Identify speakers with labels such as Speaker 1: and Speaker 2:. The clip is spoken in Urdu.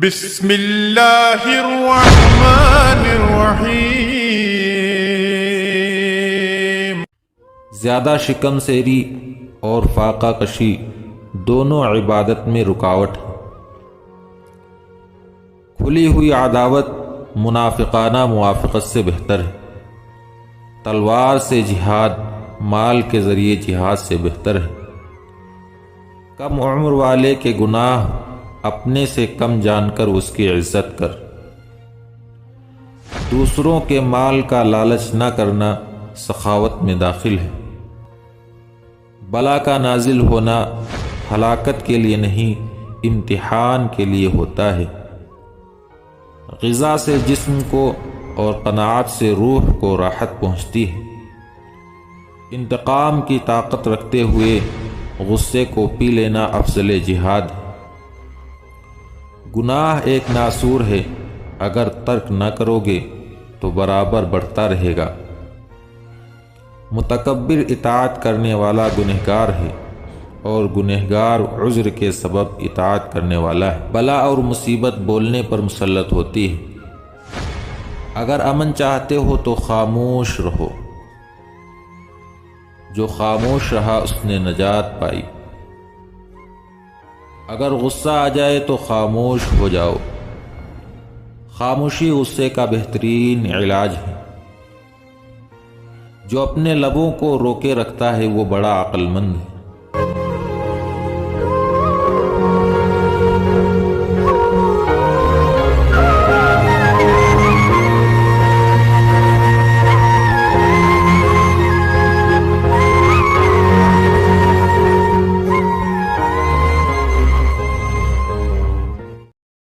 Speaker 1: بسم اللہ الرحمن الرحیم۔
Speaker 2: زیادہ شکم سیری اور فاقہ کشی دونوں عبادت میں رکاوٹ ہے۔ کھلی ہوئی عداوت منافقانہ موافقت سے بہتر ہے۔ تلوار سے جہاد مال کے ذریعے جہاد سے بہتر ہے۔ کم عمر والے کے گناہ اپنے سے کم جان کر اس کی عزت کر۔ دوسروں کے مال کا لالچ نہ کرنا سخاوت میں داخل ہے۔ بلا کا نازل ہونا ہلاکت کے لیے نہیں امتحان کے لیے ہوتا ہے۔ غذا سے جسم کو اور قناعت سے روح کو راحت پہنچتی ہے۔ انتقام کی طاقت رکھتے ہوئے غصے کو پی لینا افضل جہاد ہے۔ گناہ ایک ناسور ہے، اگر ترک نہ کرو گے تو برابر بڑھتا رہے گا۔ متکبر اطاعت کرنے والا گنہگار ہے اور گنہگار عذر کے سبب اطاعت کرنے والا ہے۔ بلا اور مصیبت بولنے پر مسلط ہوتی ہے۔ اگر امن چاہتے ہو تو خاموش رہو۔ جو خاموش رہا اس نے نجات پائی۔ اگر غصہ آ جائے تو خاموش ہو جاؤ۔ خاموشی غصے کا بہترین علاج ہے۔ جو اپنے لبوں کو روکے رکھتا ہے وہ بڑا عقل مند ہے۔